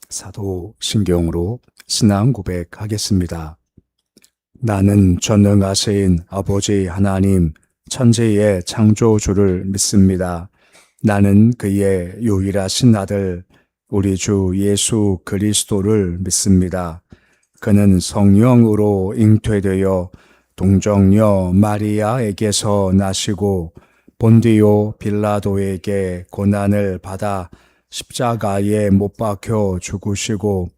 사도신경으로 신앙 고백하겠습니다. 나는 전능하신 아버지 하나님 천지의 창조주를 믿습니다. 나는 그의 유일하신 아들 우리 주 예수 그리스도를 믿습니다. 그는 성령으로 잉태되어 동정녀 마리아에게서 나시고 본디오 빌라도에게 고난을 받아 십자가에 못 박혀 죽으시고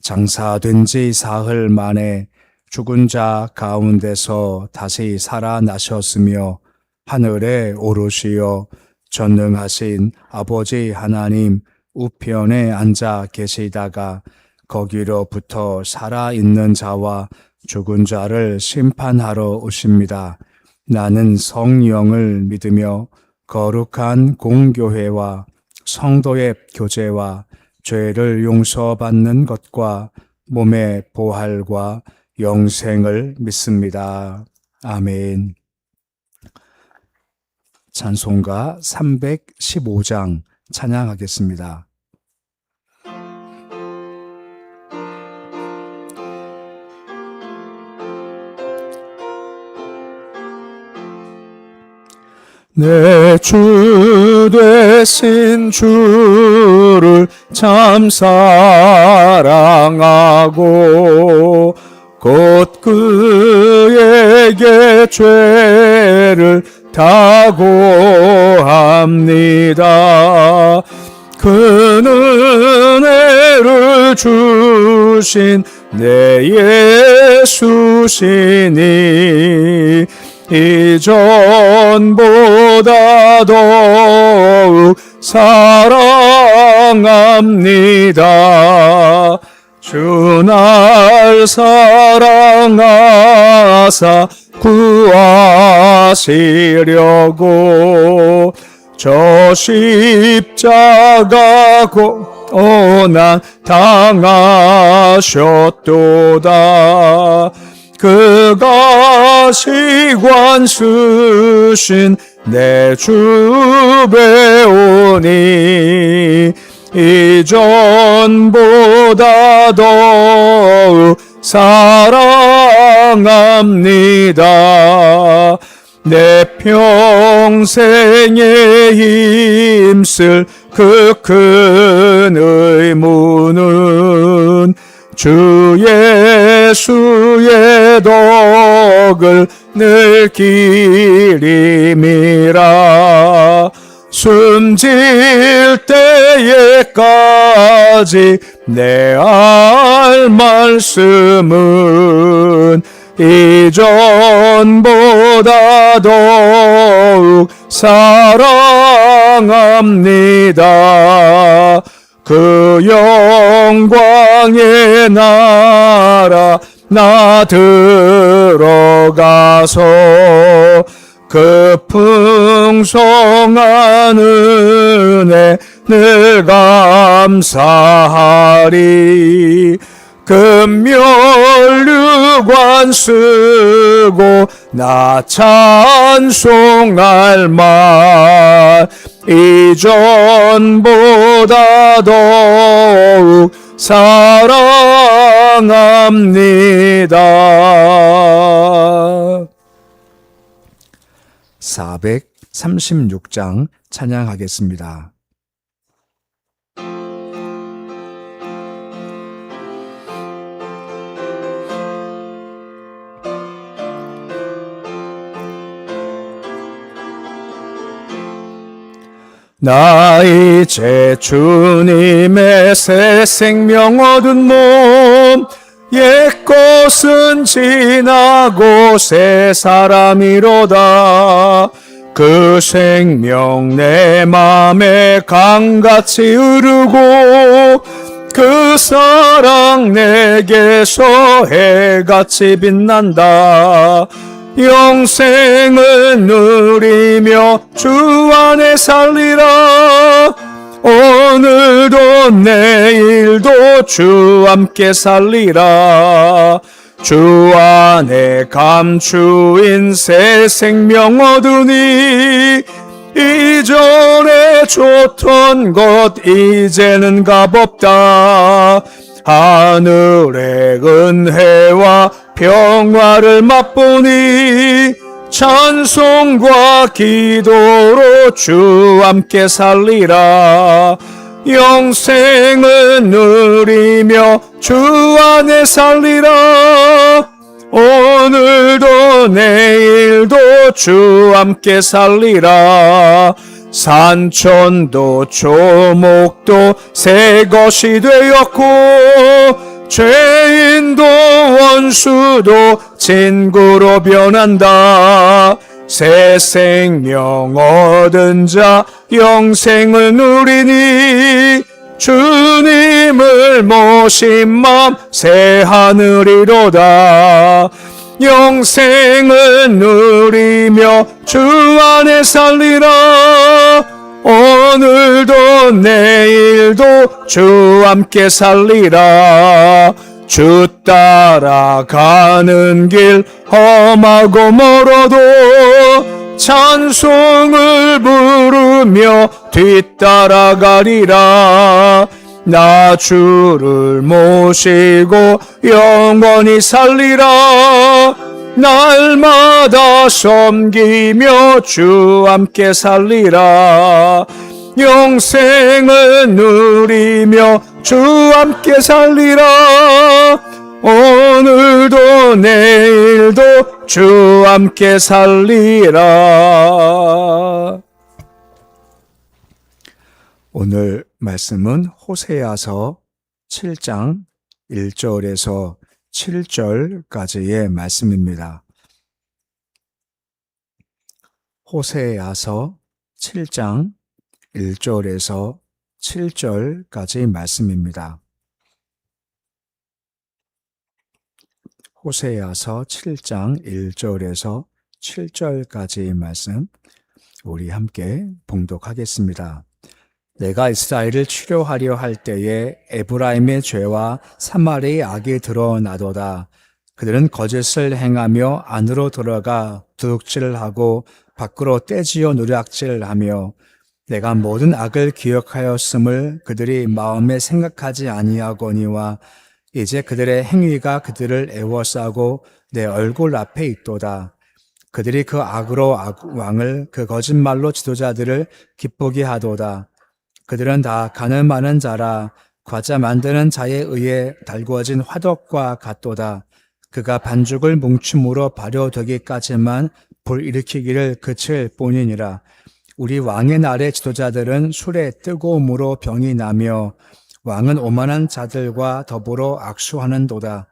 장사된 지 사흘 만에 죽은 자 가운데서 다시 살아나셨으며 하늘에 오르시어 전능하신 아버지 하나님 우편에 앉아 계시다가 거기로부터 살아있는 자와 죽은 자를 심판하러 오십니다. 나는 성령을 믿으며 거룩한 공교회와 성도의 교제와 죄를 용서받는 것과 몸의 부활과 영생을 믿습니다. 아멘. 찬송가 315장 찬양하겠습니다. 내 주 되신 주를 참 사랑하고 곧 그에게 죄를 다고합니다. 그 은혜를 주신 내 예수시니 이전보다 더욱 사랑합니다. 주 날 사랑하사 구하시려고 저 십자가 고난 당하셨도다. 그가 시관 쓰신 내 주 배우니 이전보다 더욱 사랑합니다. 내 평생에 힘쓸 그 큰 의무는 주 예수의 덕을 늘 기림이라. 숨질 때에까지 내 알 말씀은 이전보다 더욱 사랑합니다. 그 영광의 나라 나 들어가서 그 풍성한 은혜 늘 감사하리. 금면류관 쓰고 나 찬송할 말 이전보다 더욱 사랑합니다. 436장 찬양하겠습니다. 나 이제 주님의 새 생명 얻은 몸 옛것은 지나고 새 사람이로다. 그 생명 내 맘에 강같이 흐르고 그 사랑 내게서 해같이 빛난다. 영생을 누리며 주 안에 살리라. 오늘도 내일도 주 함께 살리라. 주 안에 감추인 새 생명 얻으니 이 이전에 좋던 것 이제는 값없다. 하늘의 은혜와 평화를 맛보니 찬송과 기도로 주 함께 살리라. 영생을 누리며 주 안에 살리라. 오늘도 내일도 주 함께 살리라. 산천도 조목도 새 것이 되었고 죄인도 원수도 친구로 변한다. 새 생명 얻은 자 영생을 누리니 주님을 모신 맘 새 하늘이로다. 영생을 누리며 주 안에 살리라. 오늘도 내일도 주 함께 살리라. 주 따라가는 길 험하고 멀어도 찬송을 부르며 뒤따라가리라. 나 주를 모시고 영원히 살리라. 날마다 섬기며 주 함께 살리라. 영생을 누리며 주 함께 살리라. 오늘도 내일도 주 함께 살리라. 오늘 말씀은 호세아서 7장 1절에서 7절까지의 말씀입니다. 호세아서 7장 1절에서 7절까지 말씀입니다. 호세아서 7장 1절에서 7절까지의 말씀 우리 함께 봉독하겠습니다. 내가 이스라엘을 치료하려 할 때에 에브라임의 죄와 사마리아의 악이 드러나도다. 그들은 거짓을 행하며 안으로 들어가 도둑질하고 밖으로 떼지어 노략질하며 내가 모든 악을 기억하였음을 그들이 마음에 생각하지 아니하거니와 이제 그들의 행위가 그들을 애워싸고 내 얼굴 앞에 있도다. 그들이 그 악으로 왕을 그 거짓말로 지도자들을 기쁘게 하도다. 그들은 다 가늠하는 자라 과자 만드는 자에 의해 달구어진 화덕과 같도다. 그가 반죽을 뭉춤으로 발효되기까지만 불일으키기를 그칠 뿐이니라. 우리 왕의 날의 지도자들은 술에 뜨거움으로 병이 나며 왕은 오만한 자들과 더불어 악수하는도다.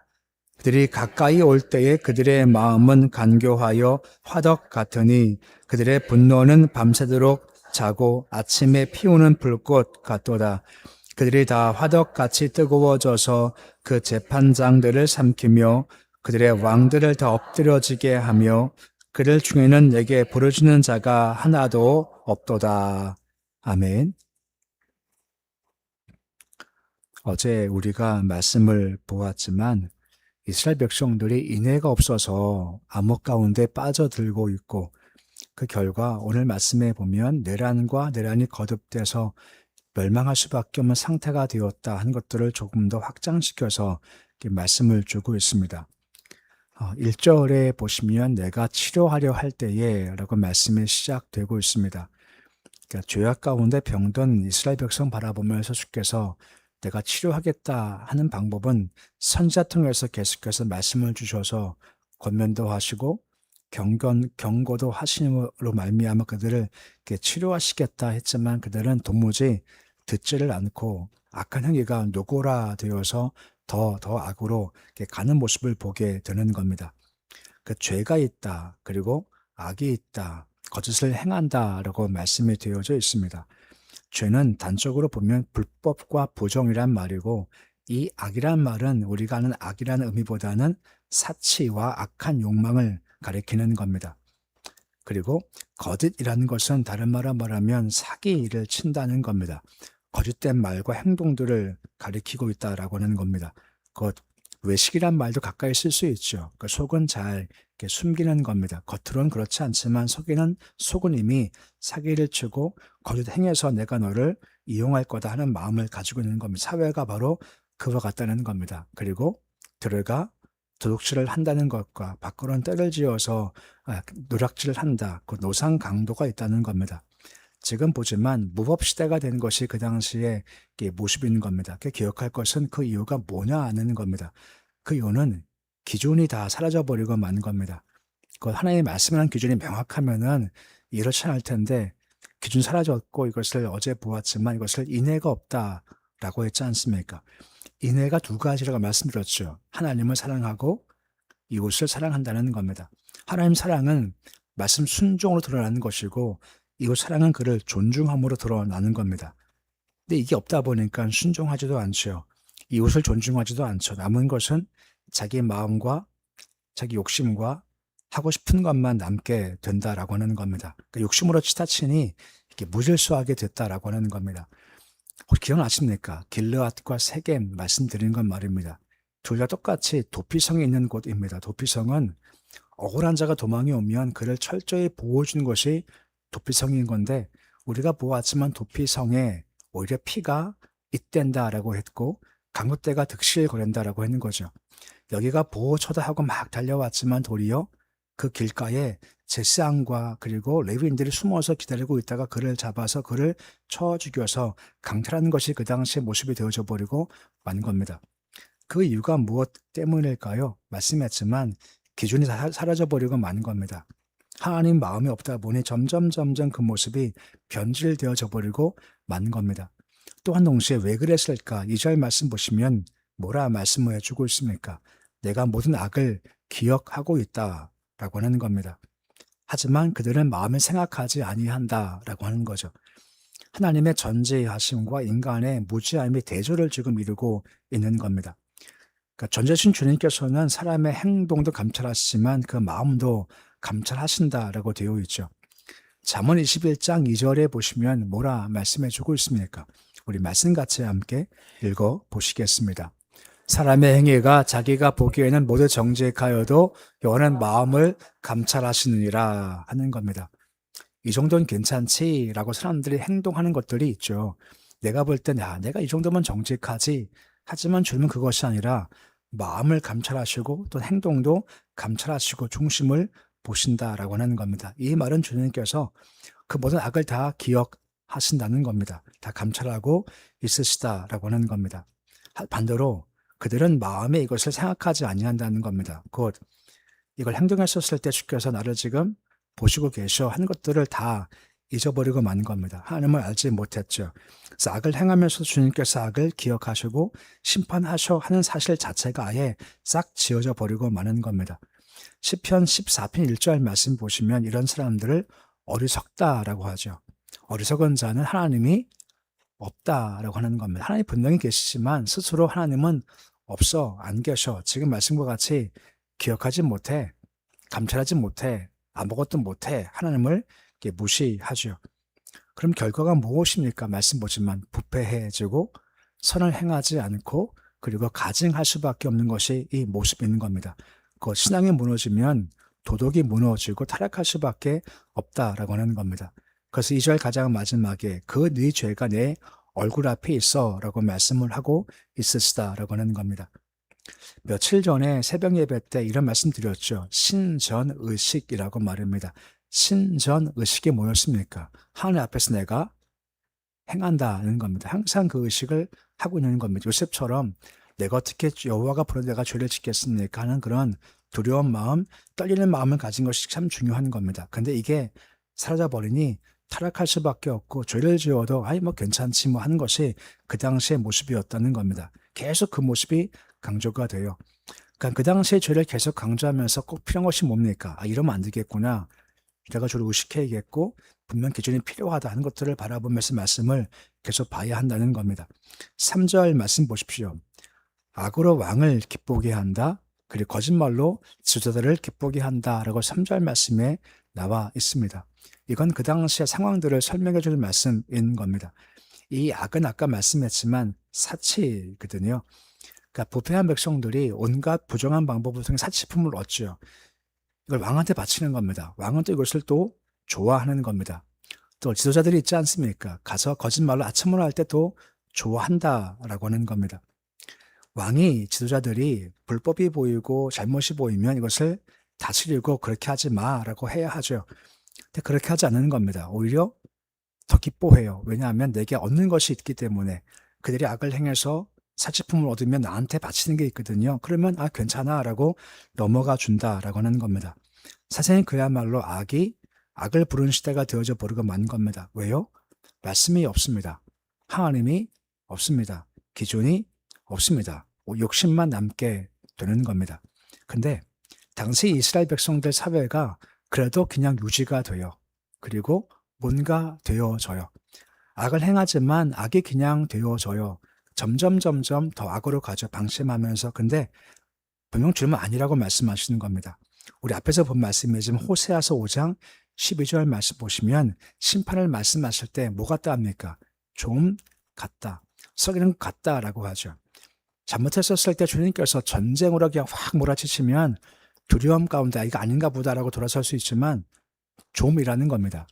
그들이 가까이 올 때에 그들의 마음은 간교하여 화덕 같으니 그들의 분노는 밤새도록 자고 아침에 피우는 불꽃 같도다. 그들이 다 화덕같이 뜨거워져서 그 재판장들을 삼키며 그들의 왕들을 다 엎드려지게 하며 그들 중에는 내게 부르짖는 자가 하나도 없도다. 아멘. 어제 우리가 말씀을 보았지만 이스라엘 백성들이 인애가 없어서 암흑 가운데 빠져들고 있고 그 결과 오늘 말씀에 보면 내란과 내란이 거듭돼서 멸망할 수밖에 없는 상태가 되었다 하는 것들을 조금 더 확장시켜서 말씀을 주고 있습니다. 1절에 보시면 내가 치료하려 할 때에 라고 말씀이 시작되고 있습니다. 그러니까 죄악 가운데 병든 이스라엘 백성 바라보면서 주께서 내가 치료하겠다 하는 방법은 선지자 통해서 계속해서 말씀을 주셔서 권면도 하시고 경고도 하심으로 말미암아 그들을 치료하시겠다 했지만 그들은 도무지 듣지를 않고 악한 행위가 노골화되어서 더 악으로 가는 모습을 보게 되는 겁니다. 그 죄가 있다, 그리고 악이 있다, 거짓을 행한다라고 말씀이 되어져 있습니다. 죄는 단적으로 보면 불법과 부정이란 말이고 이 악이란 말은 우리가 아는 악이라는 의미보다는 사치와 악한 욕망을 가리키는 겁니다. 그리고 거짓이라는 것은 다른 말로 말하면 사기를 친다는 겁니다. 거짓된 말과 행동들을 가리키고 있다라고 하는 겁니다. 곧 외식이란 말도 가까이 쓸 수 있죠. 그 속은 잘 이렇게 숨기는 겁니다. 겉으로는 그렇지 않지만 속은 이미 사기를 치고 거짓 행해서 내가 너를 이용할 거다 하는 마음을 가지고 있는 겁니다. 사회가 바로 그와 같다는 겁니다. 그리고 들어가 도둑질을 한다는 것과 밖으로는 때를 지어서 노략질을 한다. 그 노상 강도가 있다는 겁니다. 지금 보지만 무법시대가 된 것이 그 당시의 모습인 겁니다. 기억할 것은 그 이유가 뭐냐 하는 겁니다. 그 이유는 기준이 다 사라져버리고 만 겁니다. 그 하나님의 말씀이라는 기준이 명확하면은 이렇지 않을 텐데 기준 사라졌고 이것을 어제 보았지만 이것을 인애가 없다라고 했지 않습니까? 인애가 두 가지라고 말씀드렸죠. 하나님을 사랑하고 이웃을 사랑한다는 겁니다. 하나님 사랑은 말씀 순종으로 드러나는 것이고 이웃 사랑은 그를 존중함으로 드러나는 겁니다. 근데 이게 없다 보니까 순종하지도 않죠. 이웃을 존중하지도 않죠. 남은 것은 자기 마음과 자기 욕심과 하고 싶은 것만 남게 된다라고 하는 겁니다. 그러니까 욕심으로 치닫히니 이렇게 무질서하게 됐다라고 하는 겁니다. 혹시 기억나십니까? 길르앗과 세겜 말씀드린 건 말입니다. 둘 다 똑같이 도피성에 있는 곳입니다. 도피성은 억울한 자가 도망이 오면 그를 철저히 보호해주는 것이 도피성인 건데 우리가 보았지만 도피성에 오히려 피가 잇댄다라고 했고 강도떼가 득실거린다라고 하는 거죠. 여기가 보호처다하고 막 달려왔지만 도리어 그 길가에 제사장과 그리고 레위인들이 숨어서 기다리고 있다가 그를 잡아서 그를 쳐 죽여서 강탈하는 것이 그 당시의 모습이 되어져 버리고 만 겁니다. 그 이유가 무엇 때문일까요? 말씀했지만 기준이 사라져 버리고 만 겁니다. 하나님 마음이 없다 보니 점점 그 모습이 변질되어져 버리고 만 겁니다. 또한 동시에 왜 그랬을까? 2절 말씀 보시면 뭐라 말씀을 해주고 있습니까? 내가 모든 악을 기억하고 있다라고 하는 겁니다. 하지만 그들은 마음을 생각하지 아니한다라고 하는 거죠. 하나님의 전지하심과 인간의 무지함이 대조를 지금 이루고 있는 겁니다. 그러니까 전지하신 주님께서는 사람의 행동도 감찰하시지만 그 마음도 감찰하신다라고 되어 있죠. 잠언 21장 2절에 보시면 뭐라 말씀해 주고 있습니까? 우리 말씀 같이 함께 읽어 보시겠습니다. 사람의 행위가 자기가 보기에는 모두 정직하여도 여호와는 마음을 감찰하시느니라 하는 겁니다. 이 정도는 괜찮지라고 사람들이 행동하는 것들이 있죠. 내가 볼 땐 내가 이 정도면 정직하지. 하지만 주님은 그것이 아니라 마음을 감찰하시고 또 행동도 감찰하시고 중심을 보신다라고 하는 겁니다. 이 말은 주님께서 그 모든 악을 다 기억하신다는 겁니다. 다 감찰하고 있으시다라고 하는 겁니다. 반대로 그들은 마음에 이것을 생각하지 아니한다는 겁니다. 곧 이걸 행동했었을 때 주께서 나를 지금 보시고 계셔 하는 것들을 다 잊어버리고 만 겁니다. 하나님을 알지 못했죠. 그래서 악을 행하면서 주님께서 악을 기억하시고 심판하셔 하는 사실 자체가 아예 싹 지워져 버리고 마는 겁니다. 시편 14편 1절 말씀 보시면 이런 사람들을 어리석다라고 하죠. 어리석은 자는 하나님이 없다라고 하는 겁니다. 하나님 분명히 계시지만 스스로 하나님은 없어, 안 계셔. 지금 말씀과 같이 기억하지 못해, 감찰하지 못해, 아무것도 못해 하나님을 무시하죠. 그럼 결과가 무엇입니까? 말씀 보지만 부패해지고 선을 행하지 않고 그리고 가증할 수밖에 없는 것이 이 모습인 겁니다. 그 신앙이 무너지면 도덕이 무너지고 타락할 수밖에 없다라고 하는 겁니다. 그래서 2절 가장 마지막에 그 네 죄가 내 얼굴 앞에 있어 라고 말씀을 하고 있으시다라고 하는 겁니다. 며칠 전에 새벽 예배 때 이런 말씀 드렸죠. 신전의식이라고 말입니다. 신전의식이 뭐였습니까? 하나님 앞에서 내가 행한다는 겁니다. 항상 그 의식을 하고 있는 겁니다. 요셉처럼 내가 어떻게 여호와가 부르 내가 죄를 짓겠습니까 하는 그런 두려운 마음, 떨리는 마음을 가진 것이 참 중요한 겁니다. 근데 이게 사라져버리니 타락할 수밖에 없고 죄를 지어도 뭐 괜찮지 뭐 하는 것이 그 당시의 모습이었다는 겁니다. 계속 그 모습이 강조가 돼요. 그러니까 그 당시의 죄를 계속 강조하면서 꼭 필요한 것이 뭡니까? 이러면 안 되겠구나. 내가 주를 의식해야겠고 분명 기준이 필요하다 하는 것들을 바라보면서 말씀을 계속 봐야 한다는 겁니다. 3절 말씀 보십시오. 악으로 왕을 기쁘게 한다. 그리고 거짓말로 지도자들을 기쁘게 한다라고 3절 말씀에 나와 있습니다. 이건 그 당시의 상황들을 설명해 주는 말씀인 겁니다. 이 악은 아까 말씀했지만 사치거든요. 그러니까 부패한 백성들이 온갖 부정한 방법을 통해 사치품을 얻죠. 이걸 왕한테 바치는 겁니다. 왕은 또 이것을 또 좋아하는 겁니다. 또 지도자들이 있지 않습니까? 가서 거짓말로 아첨을 할 때 또 좋아한다라고 하는 겁니다. 왕이 지도자들이 불법이 보이고 잘못이 보이면 이것을 다스리고 그렇게 하지 마라고 해야 하죠. 근데 그렇게 하지 않는 겁니다. 오히려 더 기뻐해요. 왜냐하면 내게 얻는 것이 있기 때문에 그들이 악을 행해서 사치품을 얻으면 나한테 바치는 게 있거든요. 그러면 아 괜찮아라고 넘어가 준다라고 하는 겁니다. 사실 그야말로 악을 부르는 시대가 되어져 버리고 만 겁니다. 왜요? 말씀이 없습니다. 하나님이 없습니다. 기준이 없습니다. 욕심만 남게 되는 겁니다. 근데 당시 이스라엘 백성들 사회가 그래도 그냥 유지가 돼요. 그리고 뭔가 되어져요. 악을 행하지만 악이 그냥 되어져요. 점점 더 악으로 가죠. 방심하면서. 근데 분명 주님은 아니라고 말씀하시는 겁니다. 우리 앞에서 본 말씀이지만 호세아서 5장 12절 말씀 보시면 심판을 말씀하실 때 뭐 같다 합니까? 좀 같다. 썩이는 것 같다라고 하죠. 잘못했었을 때 주님께서 전쟁으로 그냥 확 몰아치시면 두려움 가운데 이거 아닌가 보다라고 돌아설 수 있지만 좀이라는 겁니다.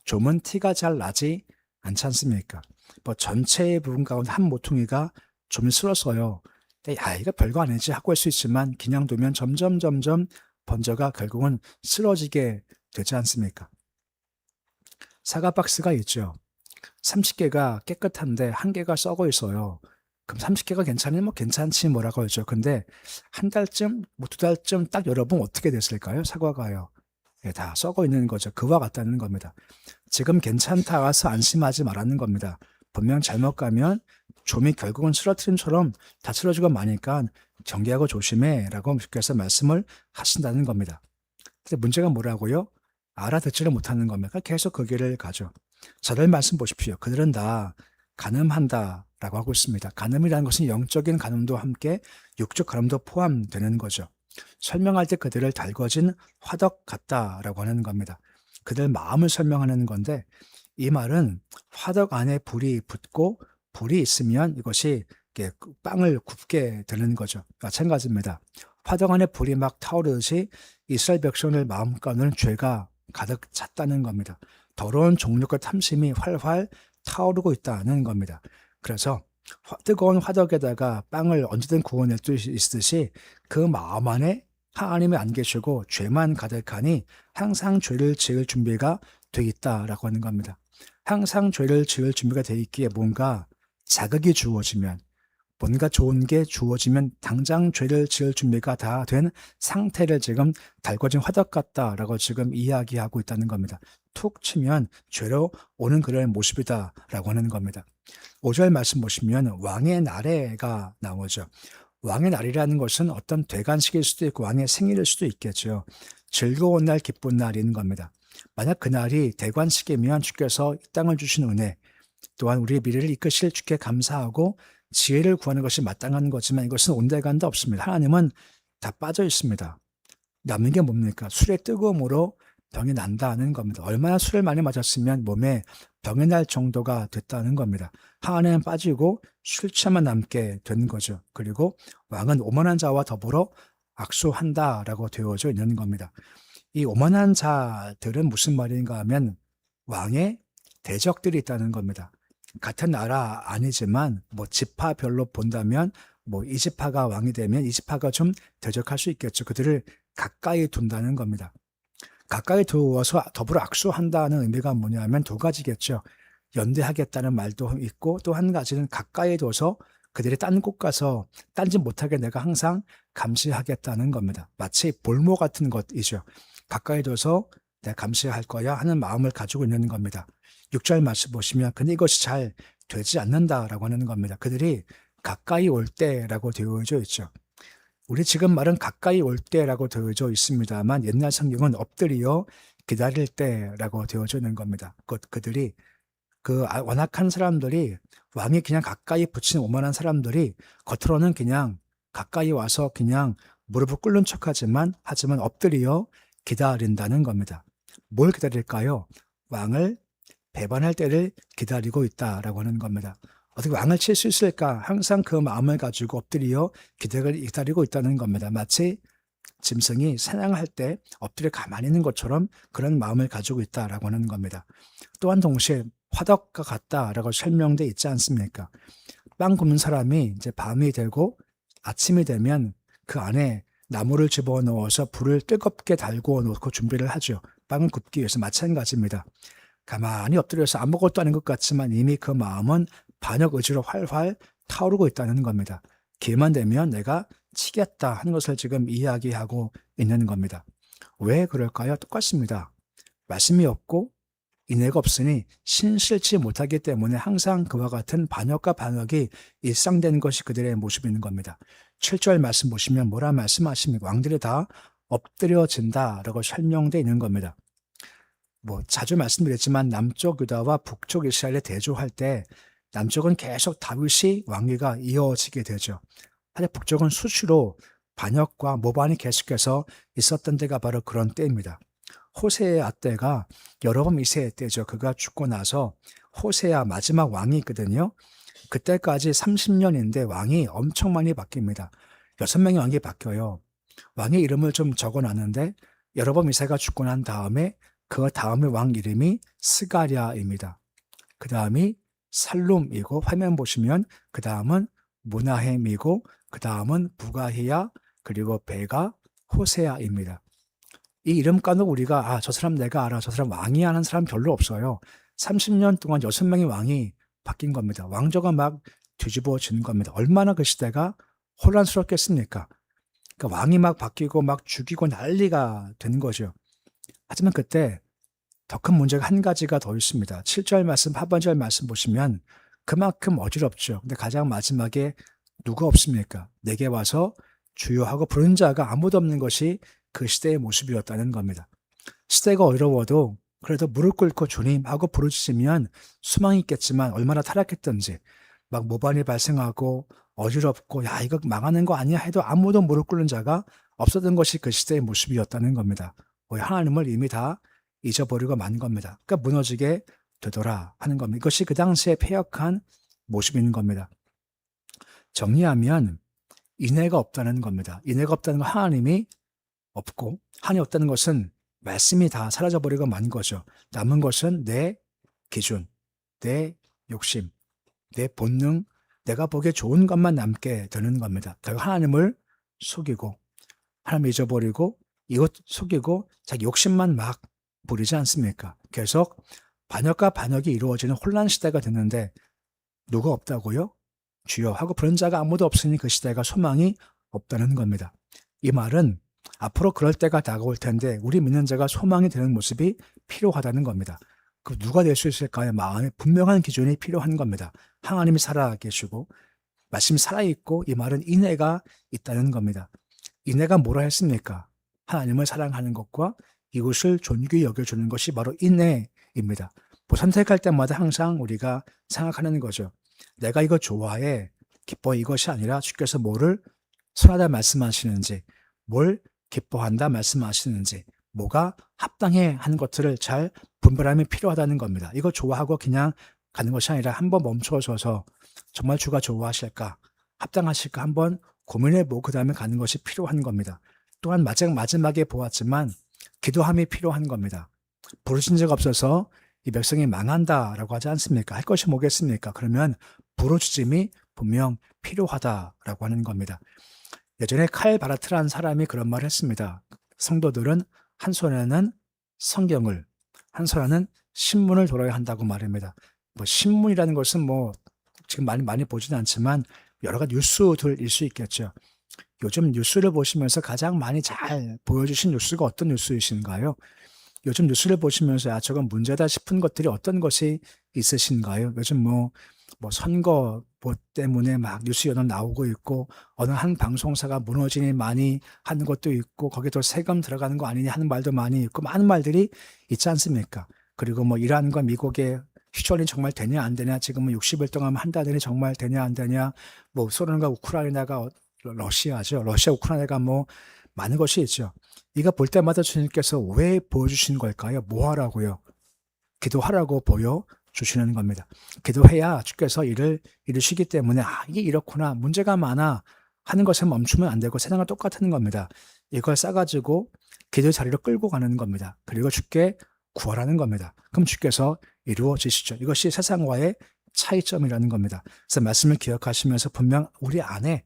좀은 티가 잘 나지 않지 않습니까? 뭐 전체의 부분 가운데 한 모퉁이가 좀 쓸었어요. 근데 야 이거 별거 아니지 하고 할 수 있지만 그냥 두면 점점 번져가 결국은 쓰러지게 되지 않습니까? 사과 박스가 있죠. 30개가 깨끗한데 1개가 썩어 있어요. 그럼 30개가 괜찮으면 뭐 괜찮지 뭐라고 하죠. 근데 한 달쯤, 뭐 2달쯤 딱 열어보면 어떻게 됐을까요? 사과가요. 예, 다 썩어 있는 거죠. 그와 같다는 겁니다. 지금 괜찮다 해서 안심하지 말라는 겁니다. 분명 잘못 가면 좀이 결국은 쓰러트림처럼 다 쓰러지고 마니까 경계하고 조심해 라고 주께서 말씀을 하신다는 겁니다. 근데 문제가 뭐라고요? 알아듣지를 못하는 겁니다. 계속 그 길을 가죠. 저들 말씀 보십시오. 그들은 다 간음한다 라고 하고 있습니다. 간음이라는 것은 영적인 간음도 함께 육적 간음도 포함되는 거죠. 설명할 때 그들을 달궈진 화덕 같다라고 하는 겁니다. 그들 마음을 설명하는 건데 이 말은 화덕 안에 불이 붙고 불이 있으면 이것이 빵을 굽게 되는 거죠. 마찬가지입니다. 화덕 안에 불이 막 타오르듯이 이스라엘 백성들 마음 가운데는 죄가 가득 찼다는 겁니다. 더러운 정욕과 탐심이 활활 타오르고 있다는 겁니다. 그래서 뜨거운 화덕에다가 빵을 언제든 구워낼 수 있듯이 그 마음 안에 하나님이 안 계시고 죄만 가득하니 항상 죄를 지을 준비가 돼 있다라고 하는 겁니다. 항상 죄를 지을 준비가 돼 있기에 뭔가 자극이 주어지면 뭔가 좋은 게 주어지면 당장 죄를 지을 준비가 다 된 상태를 지금 달궈진 화덕 같다라고 지금 이야기하고 있다는 겁니다. 툭 치면 죄로 오는 그런 모습이다라고 하는 겁니다. 5절 말씀 보시면 왕의 날에가 나오죠. 왕의 날이라는 것은 어떤 대관식일 수도 있고 왕의 생일일 수도 있겠죠. 즐거운 날, 기쁜 날인 겁니다. 만약 그날이 대관식이면 주께서 이 땅을 주신 은혜, 또한 우리의 미래를 이끄실 주께 감사하고 지혜를 구하는 것이 마땅한 거지만 이것은 온데간데 없습니다. 하나님은 다 빠져 있습니다. 남는 게 뭡니까? 술의 뜨거움으로 병이 난다는 겁니다. 얼마나 술을 많이 마셨으면 몸에 병이 날 정도가 됐다는 겁니다. 하나님은 빠지고 술 취만 남게 된 거죠. 그리고 왕은 오만한 자와 더불어 악수한다라고 되어져 있는 겁니다. 이 오만한 자들은 무슨 말인가 하면 왕의 대적들이 있다는 겁니다. 같은 나라 아니지만 뭐 지파별로 본다면 뭐 이 지파가 왕이 되면 이 지파가 좀 대적할 수 있겠죠. 그들을 가까이 둔다는 겁니다. 가까이 두어서 더불어 악수한다는 의미가 뭐냐면 두 가지겠죠. 연대하겠다는 말도 있고 또 한 가지는 가까이 둬서 그들이 딴 곳 가서 딴짓 못하게 내가 항상 감시하겠다는 겁니다. 마치 볼모 같은 것이죠. 가까이 둬서 내가 감시할 거야 하는 마음을 가지고 있는 겁니다. 6절 말씀 보시면 근데 이것이 잘 되지 않는다라고 하는 겁니다. 그들이 가까이 올 때라고 되어져 있죠. 우리 지금 말은 가까이 올 때라고 되어져 있습니다만 옛날 성경은 엎드려 기다릴 때라고 되어져 있는 겁니다. 그들이 그 완악한 사람들이 왕이 그냥 가까이 붙인 오만한 사람들이 겉으로는 그냥 가까이 와서 그냥 무릎을 꿇는 척하지만 엎드려 기다린다는 겁니다. 뭘 기다릴까요? 왕을 배반할 때를 기다리고 있다라고 하는 겁니다. 어떻게 왕을 칠 수 있을까? 항상 그 마음을 가지고 엎드려 기다리고 있다는 겁니다. 마치 짐승이 사냥할 때 엎드려 가만히 있는 것처럼 그런 마음을 가지고 있다라고 하는 겁니다. 또한 동시에 화덕과 같다라고 설명돼 있지 않습니까? 빵 굽는 사람이 이제 밤이 되고 아침이 되면 그 안에 나무를 집어넣어서 불을 뜨겁게 달고 놓고 준비를 하죠. 빵을 굽기 위해서 마찬가지입니다. 가만히 엎드려서 아무것도 아닌 것 같지만 이미 그 마음은 반역 의지로 활활 타오르고 있다는 겁니다. 기회만 되면 내가 치겠다 하는 것을 지금 이야기하고 있는 겁니다. 왜 그럴까요? 똑같습니다. 말씀이 없고 인애가 없으니 신실치 못하기 때문에 항상 그와 같은 반역과 반역이 일상되는 것이 그들의 모습인 겁니다. 7절 말씀 보시면 뭐라 말씀하십니까? 왕들이 다 엎드려진다라고 설명되어 있는 겁니다. 자주 말씀드렸지만 남쪽 유다와 북쪽 이스라엘에 대조할 때 남쪽은 계속 다윗이 왕위가 이어지게 되죠. 하지만 북쪽은 수시로 반역과 모반이 계속해서 있었던 때가 바로 그런 때입니다. 호세아 때가 여로보암 2세의 때죠. 그가 죽고 나서 호세아 마지막 왕이 있거든요. 그때까지 30년인데 왕이 엄청 많이 바뀝니다. 6명의 왕이 바뀌어요. 왕의 이름을 좀 적어놨는데 여로보암 2세가 죽고 난 다음에 그 다음의 왕 이름이 스가랴입니다. 그 다음이 살룸이고 화면 보시면 그 다음은 무나헴이고 그 다음은 부가히야 그리고 베가 호세아입니다. 이 이름 까놓고 우리가 저 사람 내가 알아. 저 사람 왕이야 하는 사람 별로 없어요. 30년 동안 6명의 왕이 바뀐 겁니다. 왕조가 막 뒤집어진 겁니다. 얼마나 그 시대가 혼란스럽겠습니까? 그러니까 왕이 막 바뀌고 막 죽이고 난리가 된 거죠. 하지만 그때 더 큰 문제가 한 가지가 더 있습니다. 7절 말씀, 하반절 말씀 보시면 그만큼 어지럽죠. 근데 가장 마지막에 누가 없습니까? 내게 와서 주여 하고 부른 자가 아무도 없는 것이 그 시대의 모습이었다는 겁니다. 시대가 어려워도 그래도 무릎 꿇고 주님 하고 부르짖으면 수망이 있겠지만 얼마나 타락했던지 막 모반이 발생하고 어지럽고 야 이거 망하는 거 아니야 해도 아무도 무릎 꿇는 자가 없었던 것이 그 시대의 모습이었다는 겁니다. 하나님을 이미 다 잊어버리고 만 겁니다. 그러니까 무너지게 되더라 하는 겁니다. 이것이 그 당시에 패역한 모습인 겁니다. 정리하면 인애가 없다는 겁니다. 인애가 없다는 건 하나님이 없고 하나님이 없다는 것은 말씀이 다 사라져버리고 만 거죠. 남은 것은 내 기준, 내 욕심, 내 본능, 내가 보기에 좋은 것만 남게 되는 겁니다. 결국 하나님을 속이고 하나님을 잊어버리고 이것 속이고 자기 욕심만 막 부리지 않습니까? 계속 반역과 반역이 이루어지는 혼란 시대가 됐는데 누가 없다고요? 주여 하고 부른 자가 아무도 없으니 그 시대가 소망이 없다는 겁니다. 이 말은 앞으로 그럴 때가 다가올 텐데 우리 믿는 자가 소망이 되는 모습이 필요하다는 겁니다. 그 누가 될 수 있을까요? 마음에 분명한 기준이 필요한 겁니다. 하나님이 살아계시고 말씀이 살아있고 이 말은 인애가 있다는 겁니다. 인애가 뭐라 했습니까? 하나님을 사랑하는 것과 이것을 존귀히 여겨주는 것이 바로 인애입니다. 선택할 때마다 항상 우리가 생각하는 거죠. 내가 이거 좋아해, 기뻐해 이것이 아니라 주께서 뭐를 선하다 말씀하시는지, 뭘 기뻐한다 말씀하시는지, 뭐가 합당해 하는 것들을 잘 분별함이 필요하다는 겁니다. 이거 좋아하고 그냥 가는 것이 아니라 한번 멈춰서서 정말 주가 좋아하실까, 합당하실까 한번 고민해보고 그 다음에 가는 것이 필요한 겁니다. 또한 마지막에 보았지만 기도함이 필요한 겁니다. 부르신 적 없어서 이 백성이 망한다라고 하지 않습니까? 할 것이 뭐겠습니까? 그러면 부르짖음이 분명 필요하다라고 하는 겁니다. 예전에 칼 바라트라는 사람이 그런 말을 했습니다. 성도들은 한 손에는 성경을, 한 손에는 신문을 들어야 한다고 말합니다. 신문이라는 것은 지금 많이 보지는 않지만 여러 가지 뉴스들일 수 있겠죠. 요즘 뉴스를 보시면서 가장 많이 잘 보여주신 뉴스가 어떤 뉴스이신가요? 요즘 뉴스를 보시면서 저건 문제다 싶은 것들이 어떤 것이 있으신가요? 요즘 선거 때문에 막 뉴스 연합 나오고 있고 어느 한 방송사가 무너지니 많이 하는 것도 있고 거기에 세금 들어가는 거 아니냐 하는 말도 많이 있고 많은 말들이 있지 않습니까? 그리고 이란과 미국의 휴전이 정말 되냐 안 되냐 지금은 60일 동안 한다더니 정말 되냐 안 되냐 소련과 우크라이나가 러시아죠. 러시아 우크라이나가 많은 것이 있죠. 이거 볼 때마다 주님께서 왜 보여주신 걸까요? 뭐 하라고요? 기도하라고 주시는 겁니다. 기도해야 주께서 일을 이루시기 때문에 이게 이렇구나, 문제가 많아 하는 것에 멈추면 안 되고 세상과 똑같은 겁니다. 이걸 싸가지고 기도의 자리로 끌고 가는 겁니다. 그리고 주께 구하라는 겁니다. 그럼 주께서 이루어지시죠. 이것이 세상과의 차이점이라는 겁니다. 그래서 말씀을 기억하시면서 분명 우리 안에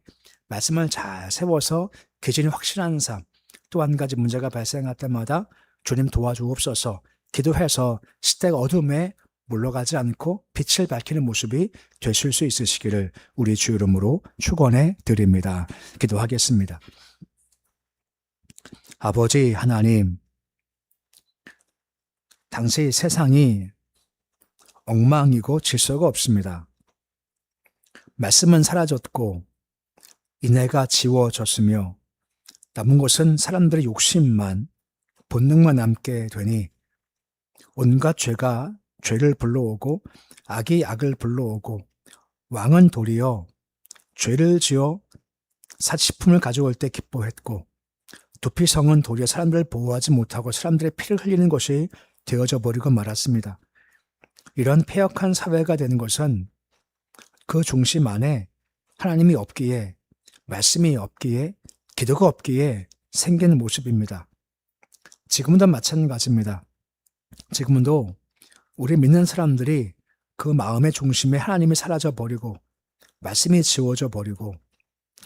말씀을 잘 세워서 기준이 확실한 삶, 또 한 가지 문제가 발생할 때마다 주님 도와주옵소서 기도해서 시대가 어둠에 물러가지 않고 빛을 밝히는 모습이 되실 수 있으시기를 우리 주 이름으로 축원해 드립니다. 기도하겠습니다. 아버지 하나님, 당시 세상이 엉망이고 질서가 없습니다. 말씀은 사라졌고 인애가 지워졌으며 남은 것은 사람들의 욕심만, 본능만 남게 되니 온갖 죄가 죄를 불러오고 악이 악을 불러오고 왕은 도리어 죄를 지어 사치품을 가져올 때 기뻐했고 도피성은 도리어 사람들을 보호하지 못하고 사람들의 피를 흘리는 것이 되어져 버리고 말았습니다. 이런 폐역한 사회가 되는 것은 그 중심 안에 하나님이 없기에, 말씀이 없기에, 기도가 없기에 생기는 모습입니다. 지금도 마찬가지입니다. 지금도 우리 믿는 사람들이 그 마음의 중심에 하나님이 사라져 버리고 말씀이 지워져 버리고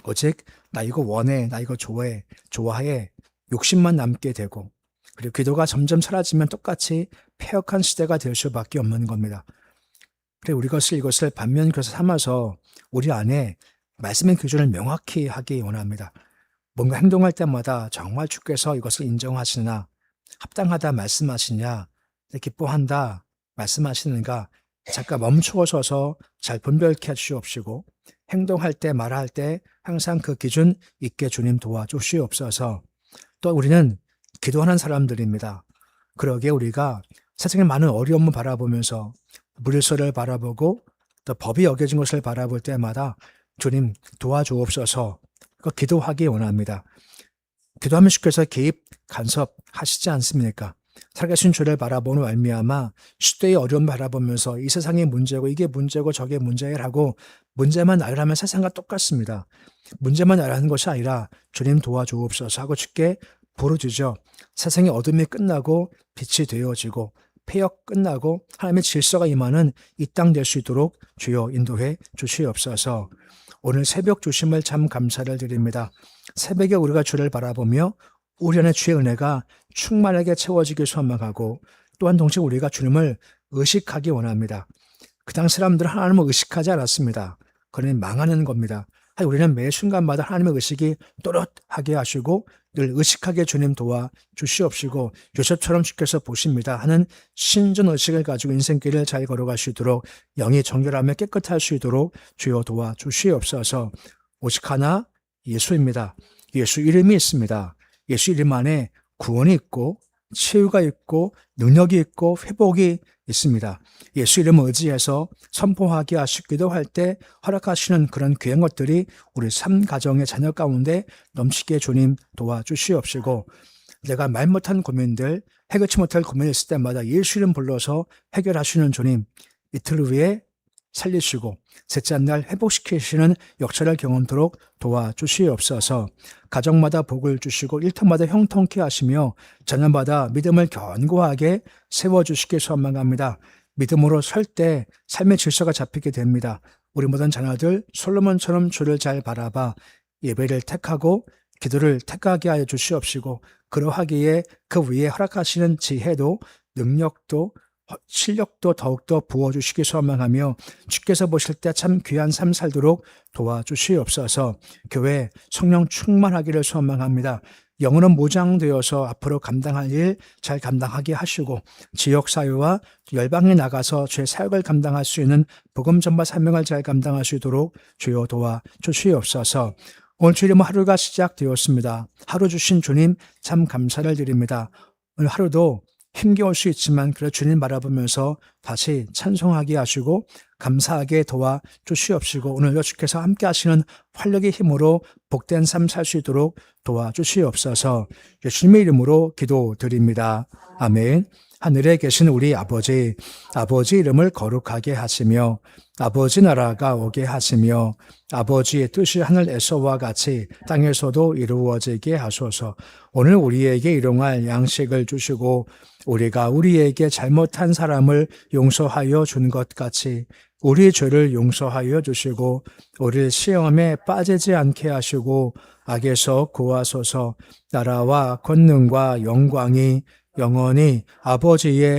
오직 나 이거 원해, 나 이거 좋아해 욕심만 남게 되고 그리고 기도가 점점 사라지면 똑같이 폐역한 시대가 될 수밖에 없는 겁니다. 그래 우리 이것을 반면교사 삼아서 우리 안에 말씀의 기준을 명확히 하기 원합니다. 뭔가 행동할 때마다 정말 주께서 이것을 인정하시나, 합당하다 말씀하시냐, 기뻐한다 말씀하시는가, 잠깐 멈추어서서 잘 분별케 해주시옵시고 행동할 때 말할 때 항상 그 기준 있게 주님 도와주시옵소서. 또 우리는 기도하는 사람들입니다. 그러기에 우리가 세상의 많은 어려움을 바라보면서 물질서를 바라보고 또 법이 어겨진 것을 바라볼 때마다 주님 도와주옵소서 기도하기 원합니다. 기도하면 주께서 개입 간섭하시지 않습니까? 살아계신 주를 바라보는 말미암아 시대의 어려움을 바라보면서 이 세상의 문제고 이게 문제고 저게 문제라고 문제만 알아하면 세상과 똑같습니다. 문제만 알아하는 것이 아니라 주님 도와주옵소서 하고 주께 부르짖어 세상의 어둠이 끝나고 빛이 되어지고 폐역 끝나고 하나님의 질서가 임하는 이 땅 될 수 있도록 주여 인도해 주시옵소서. 오늘 새벽 주심을 참 감사를 드립니다. 새벽에 우리가 주를 바라보며 우리 안에 주의 은혜가 충만하게 채워지길 소망하고 또한 동시에 우리가 주님을 의식하기 원합니다. 그 당 사람들은 하나님을 의식하지 않았습니다. 그러니 망하는 겁니다. 우리는 매 순간마다 하나님의 의식이 또렷하게 하시고 늘 의식하게 주님 도와 주시옵시고 요셉처럼 주께서 보십니다 하는 신전 의식을 가지고 인생길을 잘 걸어갈 수 있도록 영이 정결하며 깨끗할 수 있도록 주여 도와 주시옵소서. 오직 하나 예수입니다. 예수 이름이 있습니다. 예수 이름 안에 구원이 있고 치유가 있고 능력이 있고 회복이 있습니다. 예수 이름을 의지해서 선포하게 하시기도 할 때 허락하시는 그런 귀한 것들이 우리 삶 가정의 자녀 가운데 넘치게 주님 도와주시옵시고 내가 말 못한 고민들 해결치 못할 고민이 있을 때마다 예수 이름 불러서 해결하시는 주님 이틀 후에 살리시고 셋째 날 회복시키시는 역사를 경험토록 도와주시옵소서. 가정마다 복을 주시고 일터마다 형통케 하시며 자녀마다 믿음을 견고하게 세워주시길 소망합니다. 믿음으로 설 때 삶의 질서가 잡히게 됩니다. 우리 모든 자녀들 솔로몬처럼 주를 잘 바라봐 예배를 택하고 기도를 택하게 하여 주시옵시고 그러하기에 그 위에 허락하시는 지혜도 능력도 실력도 더욱더 부어주시기 소망하며 주께서 보실 때 참 귀한 삶 살도록 도와주시옵소서. 교회 성령 충만하기를 소망합니다. 영으로 무장되어서 앞으로 감당할 일 잘 감당하게 하시고 지역사회와 열방에 나가서 주의 사역을 감당할 수 있는 복음 전파 사명을 잘 감당할 수 있도록 주여 도와주시옵소서. 오늘 주일은 하루가 시작되었습니다. 하루 주신 주님 참 감사를 드립니다. 오늘 하루도 힘겨울 수 있지만 그래 주님 바라보면서 다시 찬송하게 하시고 감사하게 도와주시옵시고 오늘도 주께서 함께 하시는 활력의 힘으로 복된 삶 살 수 있도록 도와주시옵소서. 예수님의 이름으로 기도드립니다. 아멘. 하늘에 계신 우리 아버지, 아버지 이름을 거룩하게 하시며 아버지 나라가 오게 하시며 아버지의 뜻이 하늘에서와 같이 땅에서도 이루어지게 하소서. 오늘 우리에게 일용할 양식을 주시고 우리가 우리에게 잘못한 사람을 용서하여 준 것 같이 우리 죄를 용서하여 주시고 우리를 시험에 빠지지 않게 하시고 악에서 구하소서. 나라와 권능과 영광이 영원히 아버지의